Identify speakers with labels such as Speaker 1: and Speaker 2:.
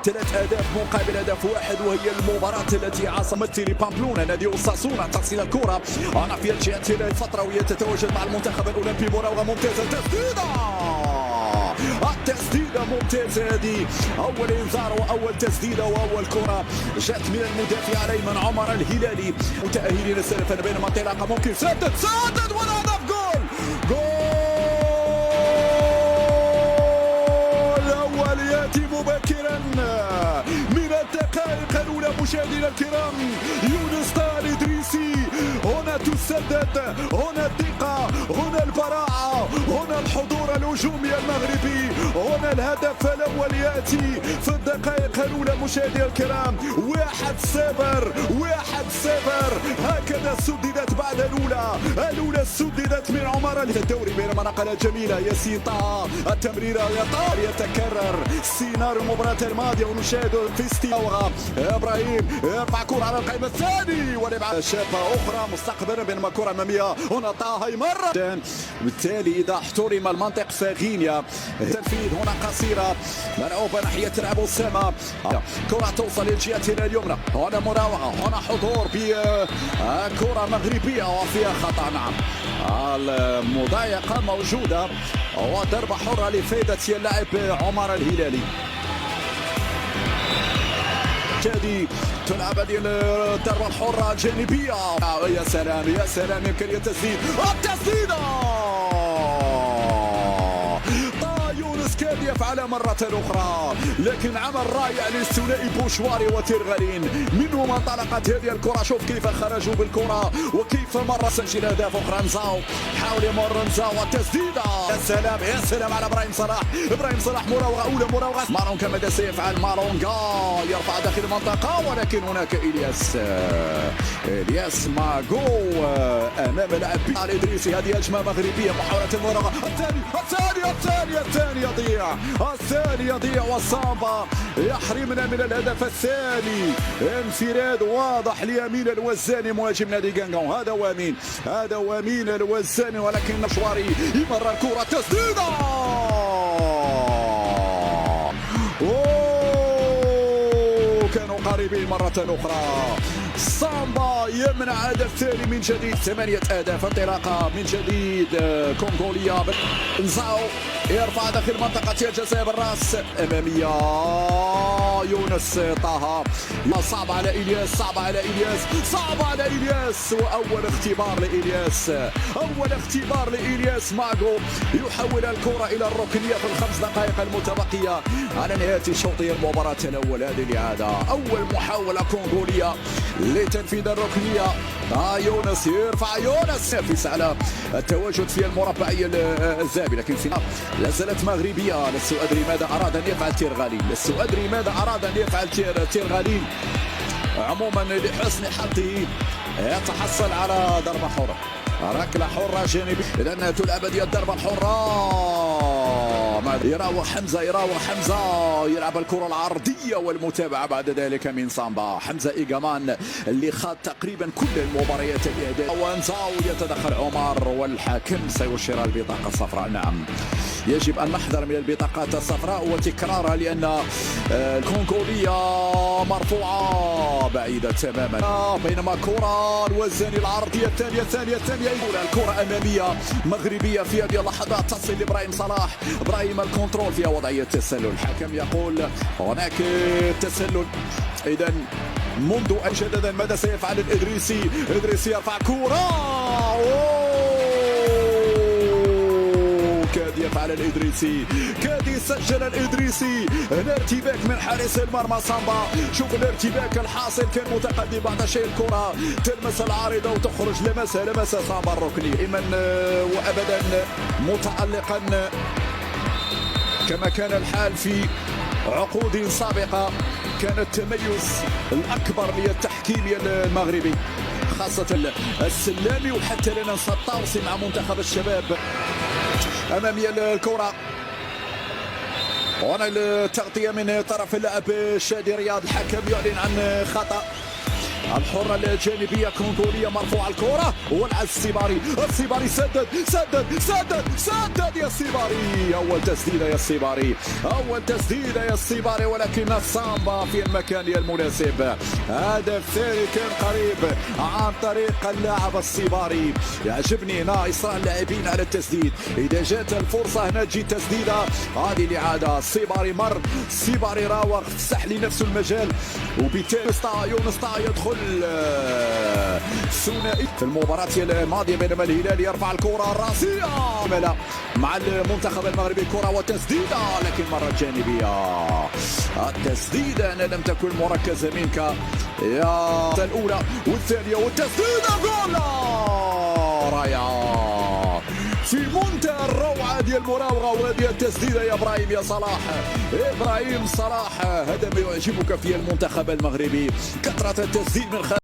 Speaker 1: 3 أهداف مقابل هدف واحد، وهي المباراة التي عاصمت بامبلونا نادي اوساسونا. تصل الكرة أنا في الجهة الفتروية تتواجد مع المنتخب الأولمبي. مراوغة ممتازة، التسديدة ممتازة، هذه أول إنذار وأول تسديدة وأول كرة جاءت من المدافع الأيمن عمر الهلالي. متأهلين سلفا بينما انطلاقة ممكن سدد والهدف. جول الأول يأتي مبكرا من الدقائق الأولى. مشاهدينا الكرام، يونس طه الإدريسي، هنا تسدد، هنا الدقة، هنا البراعة، هنا الحضور الهجومي المغربي، هنا الهدف الأول يأتي في الدقائق الأولى. مشاهدينا الكرام، 1-0 هكذا سددت بعد الأولى سددت من عمر الدوري. بينما نقلة جميلة ياسين طه، التمريرة يتكرر سيناريو المباراة الماضية، ونشاهد في استياوغا. إبراهيم يرفع كرة على القائم الثاني ولعب شابة أخرى مستقبلا، بينما كرة أمامية هنا طه مرة. بالتالي إذا احترم المنطق فغينيا، تنفيذ هنا قصيرة ملعوبة ناحية أبو أسامة، كرة توصل للجهة اليمنى، هنا مراوغة، هنا حضور بكرة مغربية وفيها خطأ. نعم، المضايقة موجودة وضربة حرة لفائدة اللاعب عمر الهلالي. شادي تلعب هذه الضربة الحرة الجانبية. يا سلام إمكانية التسديدة. يونس كاد يفعلها مرة أخرى، لكن عمل رائع للثنائي بوشواري وتيرغالين. منهم انطلقت هذه الكرة، شوف كيف خرجوا بالكرة وكيف مرة سجل أهداف أخرى. نزاو حاول يمر نزاو، التسديدة يا سلام على إبراهيم صلاح. مراوغة أولى، مراوغة مارونكا. ماذا سيفعل مارونكا؟ يرفع داخل المنطقة، ولكن هناك إلياس ماغو أمام لاعب الإدريسي. هذه هجمة مغربية، محاولة المراوغة. الثاني يضيع والصامبا يحرمنا من الهدف الثاني. انفراد واضح لأمين الوزاني مهاجم نادي غانغون. هذا وامين الوزاني، ولكن مشواري يمر الكرة، تسديدة. كانوا قريبين مرة أخرى. سامبا يمنع هدف ثاني من جديد. 8 أهداف، انطلاقة من جديد كونغولية. نزاو يرفع داخل منطقة الجزاء بالراس، أمامية يونس طه. صعب على إلياس، وأول اختبار لإلياس ماغو. يحول الكرة إلى الركنية في ال5 دقائق المتبقية على نهاية شوط المباراة الأول. هذه الإعادة، أول محاولة كونغولية لتنفيذ الركنية. يونس يرفع، ينافس على التواجد في المربعية الذهبي، لكن في لا زالت مغربية. لست أدري ماذا أراد أن يفعل تيرغالي. عموما لحسن حظه يتحصل على ضربة حرة، ركلة حرة جانبية. إذن تلعب هذه الضربة الحرة. يراوغ حمزة يلعب الكرة العرضية، والمتابعة بعد ذلك من سامبا. حمزة إيغامان اللي خاض تقريبا كل المباريات الإعداد. وانزاو يتدخل عمر، والحاكم سيشير البطاقة الصفراء. نعم، يجب أن نحذر من البطاقات الصفراء وتكرارها، لأن الكونغولية مرفوعة بعيدة تماما. بينما كرة الوزاني العرضية الثانية الكرة أمامية مغربية في هذه اللحظات تصل لإبراهيم صلاح. إبراهيم الكنترول فيها وضعية التسلل، الحكم يقول هناك تسلل. إذا منذ جددا ماذا سيفعل الإدريسي يرفع كرة، كاد يفعل الإدريسي، كاد يسجل الإدريسي. هنا ارتباك من حارس المرمى سامبا. شوف الارتباك الحاصل، كان متقدم بعد شيء الكرة تلمس العارضة وتخرج. لمسها سامبا الركني دائما وأبدا متألقا كما كان الحال في عقود سابقة. كان التميز الأكبر للتحكيم المغربي، خاصة السلامي، وحتى لنا الطاوسي مع منتخب الشباب. أمامية الكرة، وهنا التغطية من طرف اللاعب شادي رياض. الحكم يعلن عن خطأ الحرة الجانبية كونغولية مرفوعة الكرة والسيباري. السيباري سدد يا السيباري. أول تسديدة يا السيباري، أول تسديدة يا السيباري، ولكن السامبا في المكان المناسب. هدف ثاني كان قريب عن طريق اللاعب السيباري. يعجبني هنا إصرار اللاعبين على التسديد. إذا جات الفرصة هنا تجي تسديدة. هذه الإعادة السيباري مر، السيباري راوغ فسح لنفسه المجال، وبالتالي يونس طا يدخل ثنائي في المباراة الماضية، بينما الهلال يرفع الكرة الراسية مع المنتخب المغربي. كرة وتسديدة لكن مرة جانبية. التسديدة أنا لم تكن مركزة منك يا الأولى والثانية، والتسديدة جول رائعة في منتهى الروعة ديال المراوغة. وهذه التسديدة يا إبراهيم يا صلاح، إبراهيم صلاح، هذا ما يعجبك في المنتخب المغربي، كثرة التسديد من خارج